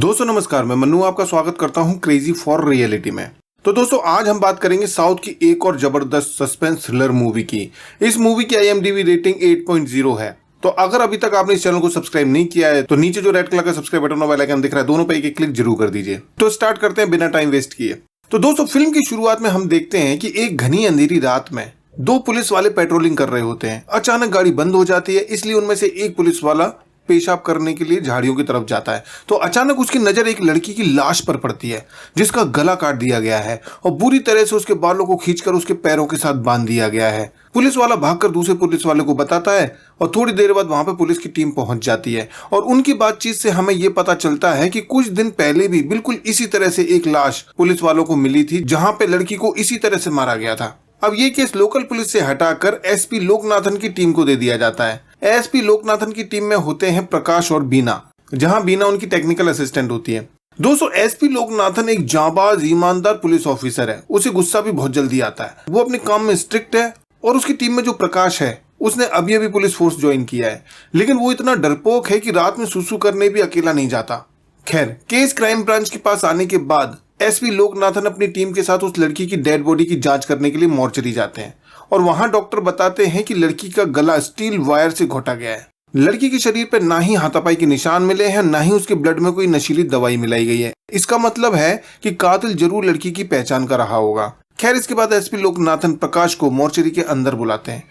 दोस्तों नमस्कार, मैं मन्नू आपका स्वागत करता हूं क्रेजी फॉर रियलिटी में। तो दोस्तों आज हम बात करेंगे साउथ की एक और जबरदस्त सस्पेंस थ्रिलर मूवी की। इस मूवी की IMDb रेटिंग 8.0 है। तो अगर अभी तक आपने इस चैनल को सब्सक्राइब नहीं किया है तो नीचे जो रेड कलर का सब्सक्राइब बटन और बेल आइकन दिख रहा है, दोनों पे एक क्लिक जरूर कर दीजिए। तो स्टार्ट करते हैं बिना टाइम वेस्ट किए। तो दोस्तों फिल्म की शुरुआत में हम देखते हैं कि एक घनी अंधेरी रात में दो पुलिस वाले पेट्रोलिंग कर रहे होते हैं। अचानक गाड़ी बंद हो जाती है, इसलिए उनमें से एक पुलिस वाला पेशाब करने के लिए झाड़ियों की तरफ जाता है तो अचानक उसकी नजर एक लड़की की लाश पर पड़ती है जिसका गला काट दिया गया है और बुरी तरह से उसके बालों को खींचकर उसके पैरों के साथ बांध दिया गया है। पुलिस वाला भागकर दूसरे पुलिस वाले को बताता है और थोड़ी देर बाद वहां पर पुलिस की टीम पहुंच जाती है और उनकी बातचीत से हमें यह पता चलता है कि कुछ दिन पहले भी बिल्कुल इसी तरह से एक लाश पुलिस वालों को मिली थी जहां पे लड़की को इसी तरह से मारा गया था। अब ये केस लोकल पुलिस से हटाकर SP लोकनाथन की टीम को दे दिया जाता है। SP लोकनाथन की टीम में होते हैं प्रकाश और बीना, जहां बीना उनकी टेक्निकल असिस्टेंट होती है। दोस्तों SP लोकनाथन एक जाबाज ईमानदार पुलिस ऑफिसर है। उसे गुस्सा भी बहुत जल्दी आता है। वो अपने काम में स्ट्रिक्ट है और उसकी टीम में जो प्रकाश है उसने अभी अभी पुलिस फोर्स ज्वाइन किया है, लेकिन वो इतना डरपोक है कि रात में सुसु करने भी अकेला नहीं जाता। खैर, केस क्राइम ब्रांच के पास आने के बाद SP लोकनाथन अपनी टीम के साथ उस लड़की की डेड बॉडी की जांच करने के लिए मोर्चरी जाते हैं और वहां डॉक्टर बताते हैं कि लड़की का गला स्टील वायर से घोटा गया है। लड़की के शरीर पर ना ही हाथापाई के निशान मिले हैं, ना ही उसके ब्लड में कोई नशीली दवाई मिलाई गई है। इसका मतलब है कि कातिल जरूर लड़की की पहचान कर रहा होगा। खैर, इसके बाद SP लोकनाथन प्रकाश को मोर्चरी के अंदर बुलाते हैं।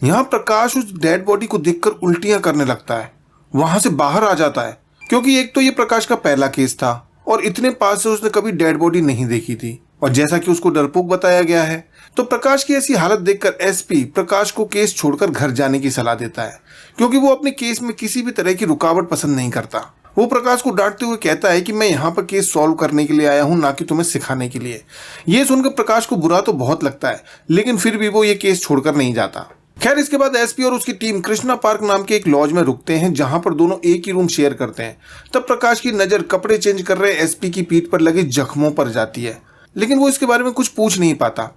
यहाँ प्रकाश उस डेड बॉडी को देखकर उल्टियां करने लगता है, वहां से बाहर आ जाता है क्योंकि एक तो ये प्रकाश का पहला केस था और इतने पास से उसने कभी डेड बॉडी नहीं देखी थी और जैसा कि उसको डरपोक बताया गया है तो प्रकाश की ऐसी हालत देखकर SP प्रकाश को केस छोड़कर घर जाने की सलाह देता है क्योंकि वो अपने केस में किसी भी तरह की रुकावट पसंद नहीं करता। वो प्रकाश को डांटते हुए कहता है कि मैं यहाँ पर केस सॉल्व करने के लिए आया हूँ, ना कि तुम्हें सिखाने के लिए। ये सुनकर प्रकाश को बुरा तो बहुत लगता है, लेकिन फिर भी वो ये केस छोड़कर नहीं जाता। खैर, इसके बाद SP और उसकी टीम कृष्णा पार्क नाम के एक लॉज में रुकते हैं जहां पर दोनों एक ही रूम शेयर करते हैं। तब प्रकाश की नजर कपड़े चेंज कर रहे SP की पीठ पर लगे जख्मों पर जाती है, लेकिन वो इसके बारे में कुछ पूछ नहीं पाता।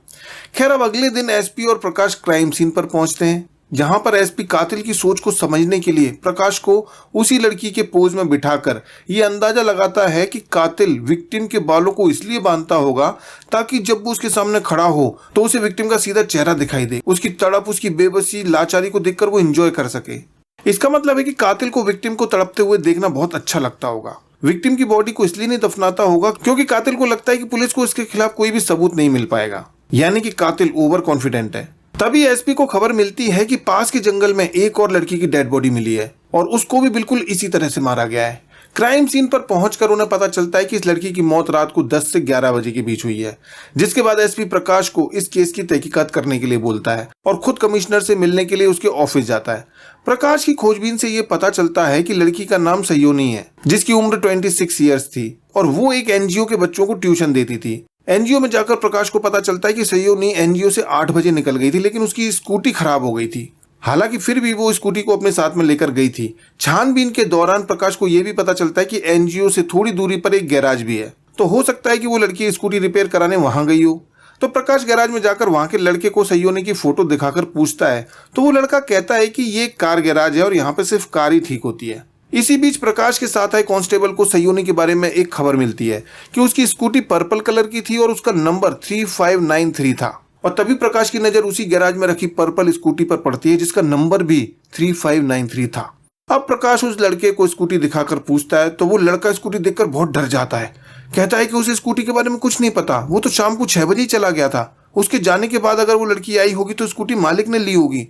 खैर, अब अगले दिन SP और प्रकाश क्राइम सीन पर पहुंचते हैं जहां पर SP कातिल की सोच को समझने के लिए प्रकाश को उसी लड़की के पोज में बिठाकर ये अंदाजा लगाता है कि कातिल विक्टिम के बालों को इसलिए बांधता होगा ताकि जब वो उसके सामने खड़ा हो तो उसे विक्टिम का सीधा चेहरा दिखाई दे, उसकी तड़प, उसकी बेबसी, लाचारी को देखकर वो एंजॉय कर सके। इसका मतलब है कि कातिल को विक्टिम को तड़पते हुए देखना बहुत अच्छा लगता होगा। विक्टिम की बॉडी को इसलिए नहीं दफनाता होगा क्योंकि कातिल को लगता है कि पुलिस को इसके खिलाफ कोई भी सबूत नहीं मिल पाएगा, यानी कि कातिल ओवर कॉन्फिडेंट है। तभी SP को खबर मिलती है कि पास के जंगल में एक और लड़की की डेड बॉडी मिली है और उसको भी बिल्कुल इसी तरह से मारा गया है। क्राइम सीन पर पहुंचकर उन्हें पता चलता है कि इस लड़की की मौत रात को 10 से 11 बजे के बीच हुई है, जिसके बाद SP प्रकाश को इस केस की तहकीकात करने के लिए बोलता है और खुद कमिश्नर से मिलने के लिए उसके ऑफिस जाता है। प्रकाश की खोजबीन से यह पता चलता है कि लड़की का नाम सयोनी है, जिसकी उम्र 26 ईयर्स थी और वो एक NGO के बच्चों को ट्यूशन देती थी। NGO में जाकर प्रकाश को पता चलता है कि सयोनी NGO से 8 बजे निकल गई थी, लेकिन उसकी स्कूटी खराब हो गई थी। हालांकि फिर भी वो स्कूटी को अपने साथ में लेकर गई थी। छानबीन के दौरान प्रकाश को यह भी पता चलता है कि NGO से थोड़ी दूरी पर एक गैराज भी है, तो हो सकता है कि वो लड़की स्कूटी रिपेयर कराने वहां गई हो। तो प्रकाश गैराज में जाकर वहां के लड़के को सयोनी की फोटो दिखाकर पूछता है तो वो लड़का कहता है कि ये कार गैराज है और यहाँ पे सिर्फ कार ही ठीक होती है। इसी बीच प्रकाश के साथ आए कांस्टेबल को सयोनी के बारे में एक खबर मिलती है कि उसकी स्कूटी पर्पल कलर की थी और उसका नंबर 3593 था और तभी प्रकाश की नजर उसी गैराज में रखी पर्पल स्कूटी पर पड़ती है जिसका नंबर भी 3593 था। अब प्रकाश उस लड़के को स्कूटी दिखाकर पूछता है तो वो लड़का स्कूटी देखकर बहुत डर जाता है। कहता है कि उसे स्कूटी के बारे में कुछ नहीं पता, वो तो शाम को 6 बजे ही चला गया था। उसके जाने के बाद अगर वो लड़की आई होगी तो स्कूटी मालिक ने ली होगी।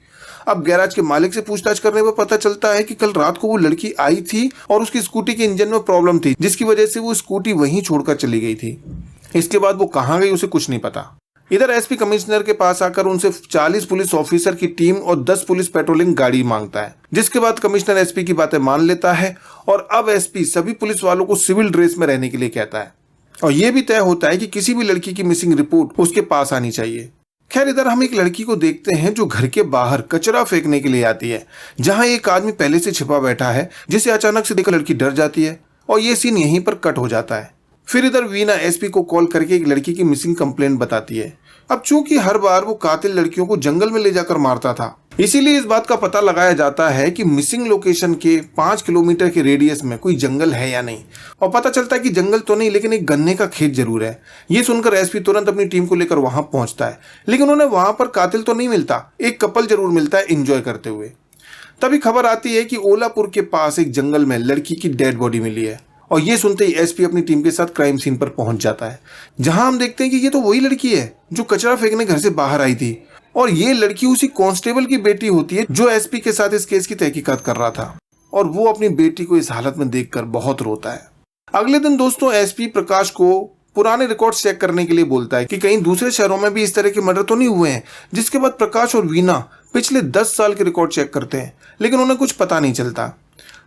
अब गैराज के मालिक से पूछताछ करने पर पता चलता है कि कल रात को वो लड़की आई थी और उसकी स्कूटी के इंजन में प्रॉब्लम थी, जिसकी वजह से वो स्कूटी वहीं छोड़कर चली गई थी। इसके बाद वो कहाँ गई उसे कुछ नहीं पता। इधर SP कमिश्नर के पास आकर उनसे 40 पुलिस ऑफिसर की टीम और 10 पुलिस पेट्रोलिंग गाड़ी मांगता है, जिसके बाद कमिश्नर SP की बातें मान लेता है और अब SP सभी पुलिस वालों को सिविल ड्रेस में रहने के लिए कहता है और यह भी तय होता है कि किसी भी लड़की की मिसिंग रिपोर्ट उसके पास आनी चाहिए। खैर, इधर हम एक लड़की को देखते हैं जो घर के बाहर कचरा फेंकने के लिए आती है, जहां एक आदमी पहले से छिपा बैठा है, जिसे अचानक से देखकर लड़की डर जाती है और ये सीन यहीं पर कट हो जाता है। फिर इधर वीना SP को कॉल करके एक लड़की की मिसिंग कंप्लेंट बताती है। अब चूंकि हर बार वो कातिल लड़कियों को जंगल में ले जाकर मारता था, इसीलिए इस बात का पता लगाया जाता है कि मिसिंग लोकेशन के 5 किलोमीटर के रेडियस में कोई जंगल है या नहीं। और पता चलता है कि जंगल तो नहीं, लेकिन एक गन्ने का खेत जरूर है। ये सुनकर एसपी तुरंत अपनी टीम को लेकर वहां पहुंचता है, लेकिन उन्हें वहां पर कातिल तो नहीं मिलता, एक कपल जरूर मिलता है एंजॉय करते हुए। तभी खबर आती है कि ओलापुर के पास एक जंगल में लड़की की डेड बॉडी मिली है। और ये सुनते ही एसपी अपनी टीम के साथ क्राइम सीन पर पहुंच जाता है, जहां हम देखते हैं कि ये तो वही लड़की है जो कचरा फेंकने घर से बाहर आई थी। और ये लड़की उसी कांस्टेबल की बेटी होती है जो एसपी के साथ इस केस की तहकीकात कर रहा था। और वो अपनी बेटी को इस हालत में देखकर बहुत रोता है। अगले दिन दोस्तों एसपी प्रकाश को पुराने रिकॉर्ड्स चेक करने के लिए बोलता है कि कहीं दूसरे शहरों में भी इस तरह के मर्डर तो नहीं हुए हैं। जिसके बाद प्रकाश और वीना पिछले 10 साल के रिकॉर्ड चेक करते हैं, लेकिन उन्हें कुछ पता नहीं चलता।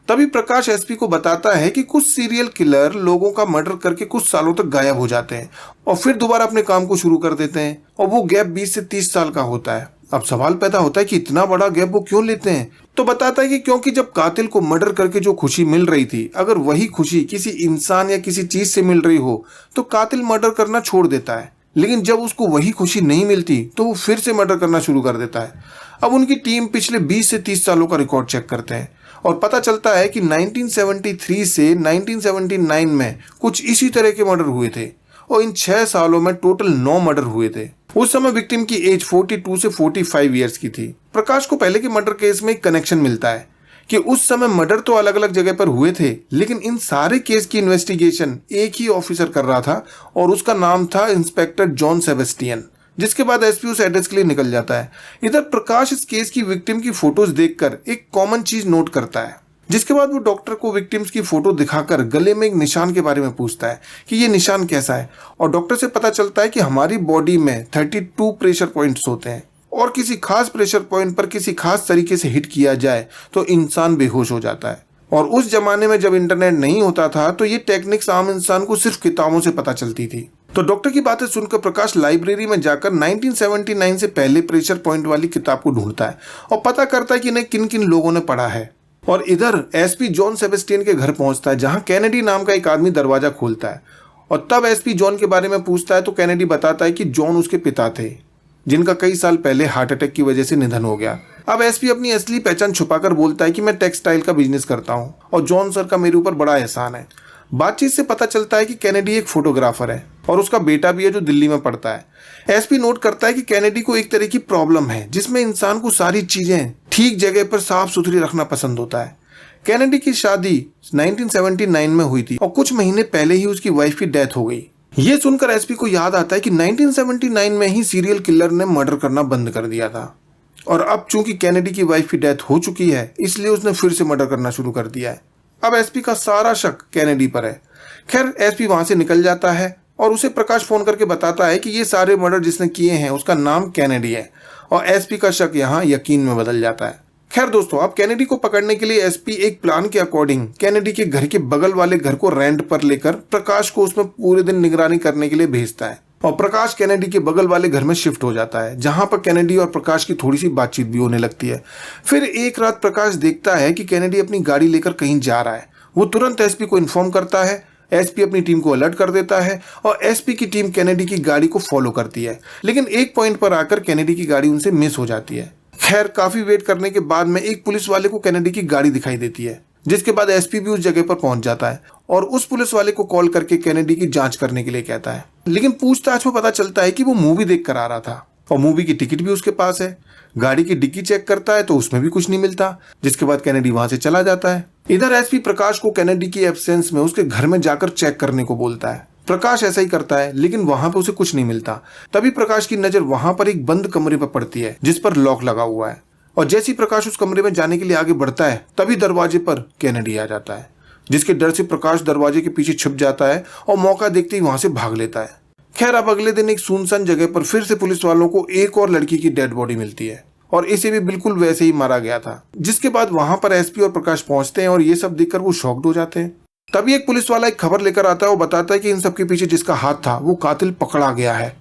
तभी प्रकाश एसपी को बताता है कि कुछ सीरियल किलर लोगों का मर्डर करके कुछ सालों तक गायब हो जाते हैं और फिर दोबारा अपने काम को शुरू कर देते हैं, और वो गैप 20 से 30 साल का होता है। अब सवाल पैदा होता है कि इतना बड़ा गैप वो क्यों लेते हैं। तो बताता है कि क्योंकि जब कातिल को मर्डर करके जो खुशी मिल रही थी, अगर वही खुशी किसी इंसान या किसी चीज से मिल रही हो तो कातिल मर्डर करना छोड़ देता है, लेकिन जब उसको वही खुशी नहीं मिलती तो वो फिर से मर्डर करना शुरू कर देता है। अब उनकी टीम पिछले 20 से 30 सालों का रिकॉर्ड चेक करते हैं और पता चलता है कि 1973 से 1979 में कुछ इसी तरह के मर्डर हुए थे, और इन 6 सालों में टोटल 9 मर्डर हुए थे। उस समय विक्टिम की एज 42 से 45 ईयर्स की थी। प्रकाश को पहले के मर्डर केस में एक कनेक्शन मिलता है कि उस समय मर्डर तो अलग अलग जगह पर हुए थे, लेकिन इन सारे केस की इन्वेस्टिगेशन एक ही ऑफिसर कर रहा था और उसका नाम था इंस्पेक्टर जॉन सेबेस्टियन। जिसके बाद एसपी उस एड्रेस के लिए निकल जाता है। इधर प्रकाश इस केस की विक्टिम की फोटोज देखकर एक कॉमन चीज नोट करता है, जिसके बाद वो डॉक्टर को विक्टिम्स की फोटो दिखाकर गले में एक निशान के बारे में पूछता है कि ये निशान कैसा है। और डॉक्टर से पता चलता है कि हमारी बॉडी में 32 प्रेशर पॉइंट्स होते हैं और किसी खास प्रेशर पॉइंट पर किसी खास तरीके से हिट किया जाए तो इंसान बेहोश हो जाता है। और उस जमाने में जब इंटरनेट नहीं होता था तो ये टेक्निक्स आम इंसान को सिर्फ किताबों से पता चलती थी। तो डॉक्टर की बातें सुनकर प्रकाश लाइब्रेरी में जाकर 1979 से पहले प्रेशर पॉइंट वाली किताब को ढूंढता है और पता करता है कि इन्हें किन किन लोगों ने पढ़ा है। और इधर एसपी जॉन सेबेस्टियन के घर पहुंचता है, जहां कैनेडी नाम का एक आदमी दरवाजा खोलता है। और तब एसपी जॉन के बारे में पूछता है तो कैनेडी बताता है कि जॉन उसके पिता थे, जिनका कई साल पहले हार्ट अटैक की वजह से निधन हो गया। अब एसपी अपनी असली पहचान छुपाकर बोलता है कि मैं टेक्सटाइल का बिजनेस करता हूं और जॉन सर का मेरे ऊपर बड़ा एहसान है। बातचीत से पता चलता है कि कैनेडी एक फोटोग्राफर है और उसका बेटा भी है जो दिल्ली में पढ़ता है। एसपी नोट करता है कि कैनेडी को एक तरह की प्रॉब्लम है जिसमें इंसान को सारी चीजें ठीक जगह पर साफ सुथरी रखना पसंद होता है। कैनेडी की शादी 1979 में हुई थी और कुछ महीने पहले ही उसकी वाइफ की डेथ हो गई। ये सुनकर एसपी को याद आता है कि 1979 में ही सीरियल किलर ने मर्डर करना बंद कर दिया था, और अब चूंकि कैनेडी की वाइफ की डेथ हो चुकी है इसलिए उसने फिर से मर्डर करना शुरू कर दिया है। अब एसपी का सारा शक कैनेडी पर है। खैर एसपी वहां से निकल जाता है और उसे प्रकाश फोन करके बताता है कि ये सारे मर्डर जिसने किए हैं उसका नाम कैनेडी है, और एसपी का शक यहाँ यकीन में बदल जाता है। खैर दोस्तों, अब कैनेडी को पकड़ने के लिए एसपी एक प्लान के अकॉर्डिंग कैनेडी के घर के बगल वाले घर को रेंट पर लेकर प्रकाश को उसमें पूरे दिन निगरानी करने के लिए भेजता है। और प्रकाश कैनेडी के बगल वाले घर में शिफ्ट हो जाता है, जहां पर कैनेडी और प्रकाश की थोड़ी सी बातचीत भी होने लगती है। फिर एक रात प्रकाश देखता है कि कैनेडी अपनी गाड़ी लेकर कहीं जा रहा है। वो तुरंत एसपी को इन्फॉर्म करता है। एसपी अपनी टीम को अलर्ट कर देता है और एसपी की टीम कैनेडी की गाड़ी को फॉलो करती है, लेकिन एक पॉइंट पर आकर कैनेडी की गाड़ी उनसे मिस हो जाती है। खैर काफी वेट करने के बाद में एक पुलिस वाले को कैनेडी की गाड़ी दिखाई देती है, जिसके बाद एसपी भी उस जगह पर पहुंच जाता है और उस पुलिस वाले को कॉल करके कैनेडी की जांच करने के लिए कहता है। लेकिन पूछताछ में पता चलता है कि वो मूवी देख कर आ रहा था और मूवी की टिकट भी उसके पास है। गाड़ी की डिक्की चेक करता है तो उसमें भी कुछ नहीं मिलता, जिसके बाद कैनेडी वहां से चला जाता है। इधर एसपी प्रकाश को कैनेडी की एब्सेंस में उसके घर में जाकर चेक करने को बोलता है। प्रकाश ऐसा ही करता है, लेकिन वहां पर उसे कुछ नहीं मिलता। तभी प्रकाश की नजर वहां पर एक बंद कमरे पर पड़ती है जिस पर लॉक लगा हुआ है, और जैसे ही प्रकाश उस कमरे में जाने के लिए आगे बढ़ता है तभी दरवाजे पर कैनेडी आ जाता है, जिसके डर से प्रकाश दरवाजे के पीछे छुप जाता है और मौका देखते ही वहां से भाग लेता है। खैर अब अगले दिन एक सुनसान जगह पर फिर से पुलिस वालों को एक और लड़की की डेड बॉडी मिलती है और इसे भी बिल्कुल वैसे ही मारा गया था। जिसके बाद वहां पर एसपी और प्रकाश पहुंचते हैं और ये सब देखकर वो शॉक्ड हो जाते हैं। तभी एक पुलिस वाला एक खबर लेकर आता है और बताता है कि इन सब के पीछे जिसका हाथ था वो कातिल पकड़ा गया है।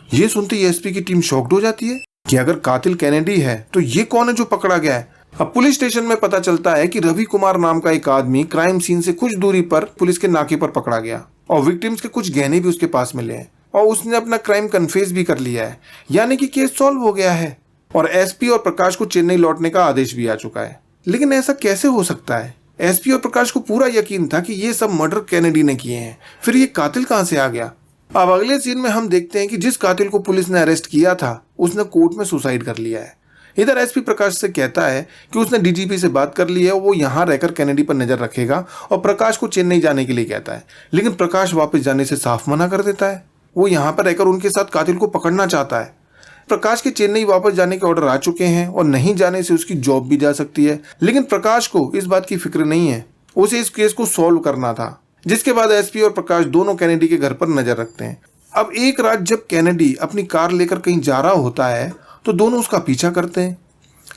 ये सुनते ही एसपी की टीम शॉक्ड हो जाती है कि अगर कातिल कैनेडी है तो ये कौन है जो पकड़ा गया है। अब पुलिस स्टेशन में पता चलता है कि रवि कुमार नाम का एक आदमी क्राइम सीन से कुछ दूरी पर पुलिस के नाके पर पकड़ा गया और विक्टिम्स के कुछ गहने भी उसके पास मिले हैं और उसने अपना क्राइम कन्फेस भी कर लिया है, यानी कि केस सॉल्व हो गया है और एसपी और प्रकाश को चेन्नई लौटने का आदेश भी आ चुका है। लेकिन ऐसा कैसे हो सकता है? एसपी और प्रकाश को पूरा यकीन था कि ये सब मर्डर कैनेडी ने किए हैं, फिर ये कातिल कहां से आ गया? अब अगले सीन में हम देखते हैं कि जिस कातिल को पुलिस ने अरेस्ट किया था उसने कोर्ट में सुसाइड कर लिया है। इधर एसपी प्रकाश से कहता है कि उसने डीजीपी से बात कर ली है, वो यहाँ रहकर कैनेडी पर नजर रखेगा और प्रकाश को चेन्नई जाने के लिए कहता है। लेकिन प्रकाश वापस जाने से साफ मना कर देता है। वो यहाँ पर रहकर उनके साथ कातिल को पकड़ना चाहता है। प्रकाश के चेन्नई वापस जाने के ऑर्डर आ चुके हैं और नहीं जाने से उसकी जॉब भी जा सकती है, लेकिन प्रकाश को इस बात की फिक्र नहीं है। उसे इस केस को सॉल्व करना था। जिसके बाद एसपी और प्रकाश दोनों कैनेडी के घर पर नजर रखते हैं। अब एक रात जब कैनेडी अपनी कार लेकर कहीं जा रहा होता है तो दोनों उसका पीछा करते हैं।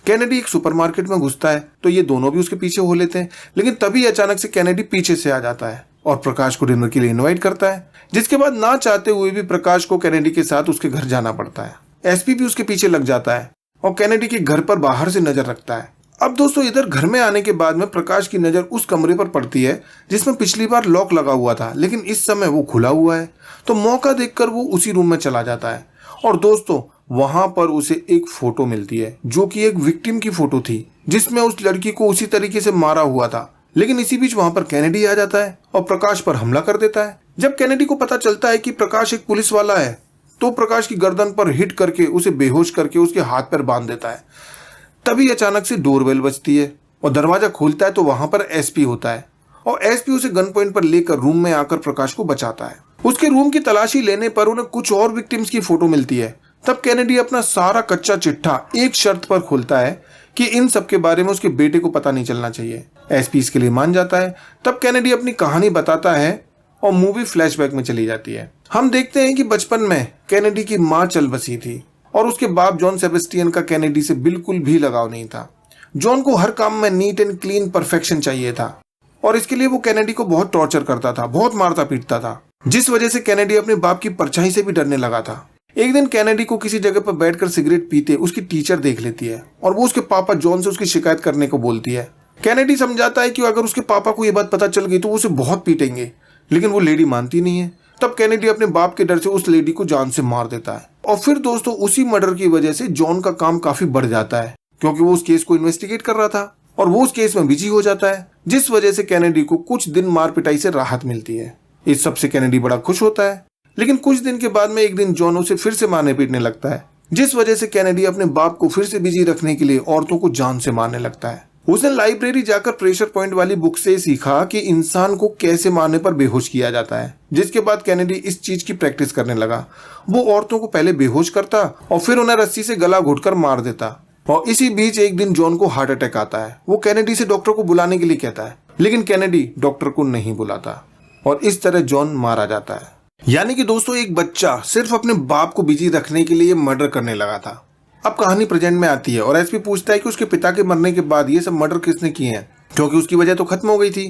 कैनेडी एक सुपरमार्केट में घुसता है तो ये दोनों भी उसके पीछे हो लेते हैं, लेकिन तभी अचानक से कैनेडी पीछे से आ जाता है और प्रकाश को डिनर के लिए इनवाइट करता है। जिसके बाद ना चाहते हुए भी प्रकाश को कैनेडी के साथ उसके घर जाना पड़ता है। एसपी भी उसके पीछे लग जाता है और कैनेडी के घर पर बाहर से नजर रखता है। अब दोस्तों इधर घर में आने के बाद में प्रकाश की नजर उस कमरे पर पड़ती है जिसमें पिछली बार लॉक लगा हुआ था, लेकिन इस समय वो खुला हुआ है। तो मौका देखकर वो उसी रूम में चला जाता है और दोस्तों वहां पर उसे एक फोटो मिलती है जो कि एक विक्टिम की फोटो थी जिसमें उस लड़की को उसी तरीके से मारा हुआ था। लेकिन इसी बीच वहां पर कैनेडी आ जाता है और प्रकाश पर हमला कर देता है। जब कैनेडी को पता चलता है कि प्रकाश एक पुलिस वाला है तो प्रकाश की गर्दन पर हिट करके उसे बेहोश करके उसके हाथ पैर बांध देता है। तभी अचानक से डोरबेल बजती है और दरवाजा खोलता है तो वहां पर एसपी होता है और एसपी उसे गन पॉइंट पर लेकर रूम में आकर प्रकाश को बचाता है। उसके रूम की तलाशी लेने पर उन्हें कुछ और विक्टिम्स की फोटो मिलती है। तब कैनेडी अपना सारा कच्चा चिट्ठा एक शर्त पर खोलता है कि इन सब के बारे में उसके बेटे को पता नहीं चलना चाहिए। एसपी इसके लिए मान जाता है। तब कैनेडी अपनी कहानी बताता है और मूवी फ्लैशबैक में चली जाती है। हम देखते हैं कि बचपन में कैनेडी की मां चल बसी थी और उसके बाप जॉन सेबेस्टियन का कैनेडी से बिल्कुल भी लगाव नहीं था। जॉन को हर काम में नीट एंड क्लीन परफेक्शन चाहिए था और इसके लिए वो कैनेडी को बहुत टॉर्चर करता था, बहुत मारता पीटता था, जिस वजह से कैनेडी अपने बाप की परछाई से भी डरने लगा था। एक दिन कैनेडी को किसी जगह पर बैठकर सिगरेट पीते उसकी टीचर देख लेती है और वो उसके पापा जॉन से उसकी शिकायत करने को बोलती है। कैनेडी समझाता है कि अगर उसके पापा को ये बात पता चल गई तो वो उसे बहुत पीटेंगे, लेकिन वो लेडी मानती नहीं है। तब कैनेडी अपने बाप के डर से उस लेडी को जान से मार देता है और फिर दोस्तों उसी मर्डर की वजह से जॉन का काम काफी बढ़ जाता है क्योंकि वो उस केस को इन्वेस्टिगेट कर रहा था और वो उस केस में बिजी हो जाता है, जिस वजह से कैनेडी को कुछ दिन मार पिटाई से राहत मिलती है। इस सब से कैनेडी बड़ा खुश होता है, लेकिन कुछ दिन के बाद में एक दिन जॉन उसे फिर से मारने पीटने लगता है, जिस वजह से कैनेडी अपने बाप को फिर से बिजी रखने के लिए औरतों को जान से मारने लगता है। उसने लाइब्रेरी जाकर प्रेशर पॉइंट वाली बुक से सीखा कि इंसान को कैसे मारने पर बेहोश किया जाता है, जिसके बाद कैनेडी इस चीज की प्रैक्टिस करने लगा। वो औरतों को पहले बेहोश करता और फिर उन्हें रस्सी से गला घोटकर मार देता। और इसी बीच एक दिन जॉन को हार्ट अटैक आता है। वो कैनेडी से डॉक्टर को बुलाने के लिए कहता है, लेकिन कैनेडी डॉक्टर को नहीं बुलाता और इस तरह जॉन मारा जाता है। यानी कि दोस्तों एक बच्चा सिर्फ अपने बाप को बिजी रखने के लिए मर्डर करने लगा था। अब कहानी प्रेजेंट में आती है और एसपी पूछता है कि उसके पिता के मरने के बाद ये सब मर्डर किसने किए हैं, क्योंकि उसकी वजह तो खत्म हो गई थी।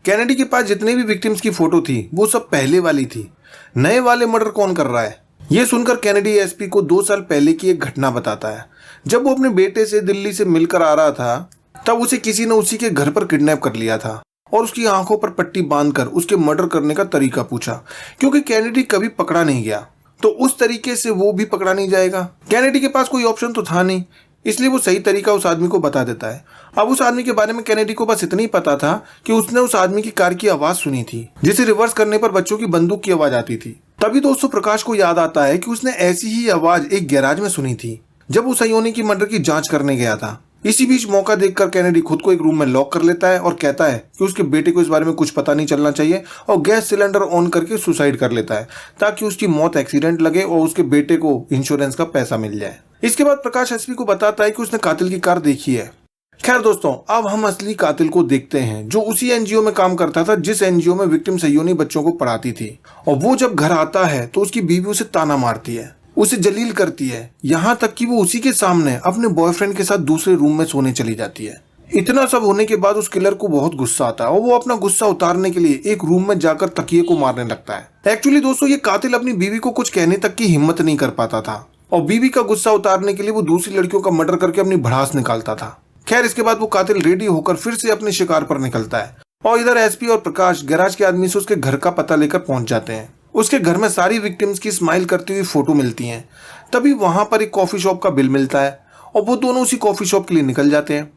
कैनेडी के पास जितने भी विक्टिम्स की फोटो थी वो सब पहले वाली थी, नए वाले मर्डर कौन कर रहा है? ये सुनकर कैनेडी एसपी को 2 साल पहले की एक घटना बताता है। जब वो अपने बेटे से दिल्ली से मिलकर आ रहा था तब उसे किसी ने उसी के घर पर किडनैप कर लिया था और उसकी आंखों पर पट्टी बांधकर उसके मर्डर करने का तरीका पूछा, क्योंकि कैनेडी कभी पकड़ा नहीं गया तो उस तरीके से वो भी पकड़ा नहीं जाएगा। कैनेडी के पास कोई ऑप्शन तो था नहीं, इसलिए वो सही तरीका उस आदमी को बता देता है। अब उस आदमी के बारे में कैनेडी को बस इतना ही पता था कि उसने उस आदमी की कार की आवाज सुनी थी जिसे रिवर्स करने पर बच्चों की बंदूक की आवाज आती थी। तभी दोस्तों प्रकाश को याद आता है कि उसने ऐसी ही आवाज एक गैराज में सुनी थी जब वो सयोनी की मर्डर की जांच करने गया था। इसी बीच मौका देखकर कैनेडी खुद को एक रूम में लॉक कर लेता है और कहता है कि उसके बेटे को इस बारे में कुछ पता नहीं चलना चाहिए और गैस सिलेंडर ऑन करके सुसाइड कर लेता है ताकि उसकी मौत एक्सीडेंट लगे और उसके बेटे को इंश्योरेंस का पैसा मिल जाए। इसके बाद प्रकाश एसपी को बताता है कि उसने कातिल की कार देखी है। खैर दोस्तों अब हम असली कातिल को देखते हैं जो उसी एनजीओ में काम करता था जिस एनजीओ में विक्टिम सयोनी बच्चों को पढ़ाती थी। और वो जब घर आता है तो उसकी बीवी उसे ताना मारती है, उसे जलील करती है, यहाँ तक कि वो उसी के सामने अपने बॉयफ्रेंड के साथ दूसरे रूम में सोने चली जाती है। इतना सब होने के बाद उस किलर को बहुत गुस्सा आता है और वो अपना गुस्सा उतारने के लिए एक रूम में जाकर तकिए को मारने लगता है। एक्चुअली दोस्तों ये कातिल अपनी बीवी को कुछ कहने तक की हिम्मत नहीं कर पाता था और बीवी का गुस्सा उतारने के लिए वो दूसरी लड़कियों का मर्डर करके अपनी भड़ास निकालता था। खैर इसके बाद वो कातिल रेडी होकर फिर से अपने शिकार पर निकलता है और इधर एसपी और प्रकाश गैराज के आदमी से उसके घर का पता लेकर पहुंच जाते हैं। उसके घर में सारी विक्टिम्स की स्माइल करती हुई फोटो मिलती हैं। तभी वहां पर एक कॉफी शॉप का बिल मिलता है और वो दोनों उसी कॉफी शॉप के लिए निकल जाते हैं।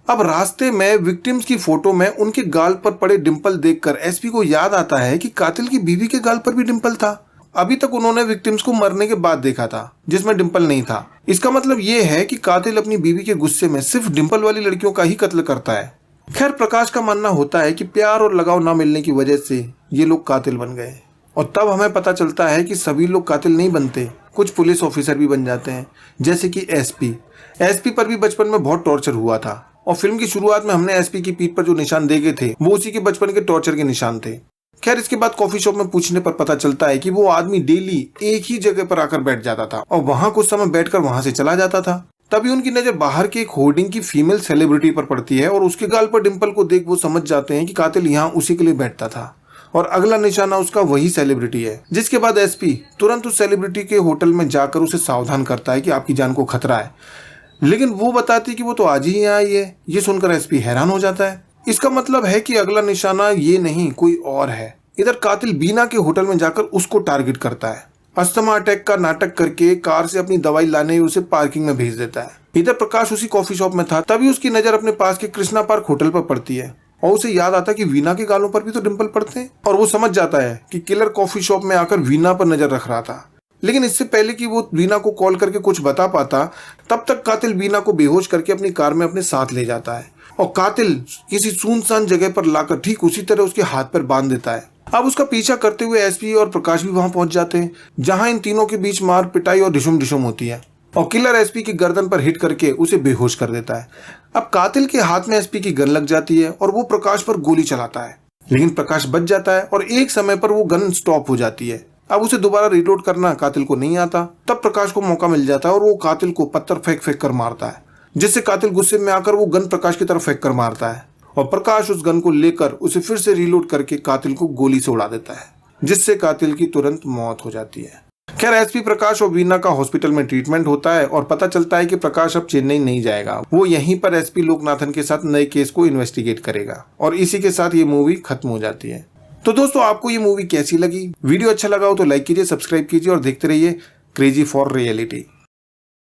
अब रास्ते में विक्टिम्स की फोटो में उनके गाल पर पड़े डिंपल देखकर एसपी को याद आता है कि कातिल की बीवी के गाल पर भी डिंपल था। अभी तक उन्होंने विक्टिम्स को मरने के बाद देखा था जिसमें डिंपल नहीं था। इसका मतलब ये है कि कातिल अपनी बीवी के गुस्से में सिर्फ डिंपल वाली लड़कियों का ही कत्ल करता है। खैर, प्रकाश का मानना होता है कि प्यार और लगाव ना मिलने की वजह से ये लोग कातिल बन गए। और तब हमें पता चलता है कि सभी लोग कातिल नहीं बनते, कुछ पुलिस ऑफिसर भी बन जाते हैं, जैसे कि एसपी पर भी बचपन में बहुत टॉर्चर हुआ था और फिल्म की शुरुआत में हमने एसपी की पीठ पर जो निशान देखे थे वो उसी के बचपन के टॉर्चर के निशान थे। खैर, इसके बाद कॉफी शॉप में पूछने पर पता चलता है कि वो आदमी डेली एक ही जगह पर आकर बैठ जाता था और वहां कुछ समय बैठकर वहां से चला जाता था। तभी उनकी नजर बाहर के एक होर्डिंग की फीमेल सेलिब्रिटी पर पड़ती है और उसके गाल पर डिंपल को देख वो समझ जाते हैं कि कातिल यहाँ उसी के लिए बैठता था और अगला निशाना उसका वही सेलिब्रिटी है। जिसके बाद एसपी तुरंत उस सेलिब्रिटी के होटल में जाकर उसे सावधान करता है कि आपकी जान को खतरा है, लेकिन वो बताती है कि वो तो आज ही यहाँ आई है। ये सुनकर एसपी हैरान हो जाता है। इसका मतलब है कि अगला निशाना ये नहीं कोई और है। इधर कातिल बीना के होटल में जाकर उसको टारगेट करता है। अस्थमा अटैक का नाटक करके कार से अपनी दवाई लाने उसे पार्किंग में भेज देता है। इधर प्रकाश उसी कॉफी शॉप में था, तभी उसकी नजर अपने पास के कृष्णा पार्क होटल पर पड़ती है और उसे याद आता है कि वीना के गालों पर भी तो डिंपल पड़ते हैं और वो समझ जाता है कि किलर कॉफी शॉप में आकर वीना पर नजर रख रहा था। लेकिन इससे पहले कि वो वीना को कॉल करके कुछ बता पाता, तब तक कातिल वीना को बेहोश करके अपनी कार में अपने साथ ले जाता है और कातिल किसी सुनसान जगह पर लाकर ठीक उसी तरह उसके हाथ पर बांध देता है। अब उसका पीछा करते हुए एसपी और प्रकाश भी वहां पहुंच जाते हैं, जहां इन तीनों के बीच मार पिटाई और डिशुम होती है और किलर एसपी की गर्दन पर हिट करके उसे बेहोश कर देता है। अब कातिल के हाथ में एसपी की गन लग जाती है और वो प्रकाश पर गोली चलाता है, लेकिन प्रकाश बच जाता है और एक समय पर वो गन स्टॉप हो जाती है। अब उसे दोबारा रिलोड करना कातिल को नहीं आता। तब प्रकाश को मौका मिल जाता है और वो कातिल को पत्थर फेंक कर मारता है, जिससे कातिल गुस्से में आकर वो गन प्रकाश की तरफ फेंक कर मारता है और प्रकाश उस गन को लेकर उसे फिर से रिलोड करके कातिल को गोली से उड़ा देता है, जिससे कातिल की तुरंत मौत हो जाती है। खैर, एसपी प्रकाश और वीना का हॉस्पिटल में ट्रीटमेंट होता है और पता चलता है कि प्रकाश अब चेन्नई नहीं जाएगा, वो यहीं पर एसपी लोकनाथन के साथ नए केस को इन्वेस्टिगेट करेगा और इसी के साथ ये मूवी खत्म हो जाती है। तो दोस्तों, आपको ये मूवी कैसी लगी? वीडियो अच्छा लगा हो तो लाइक कीजिए, सब्सक्राइब कीजिए और देखते रहिए क्रेजी फॉर रियलिटी।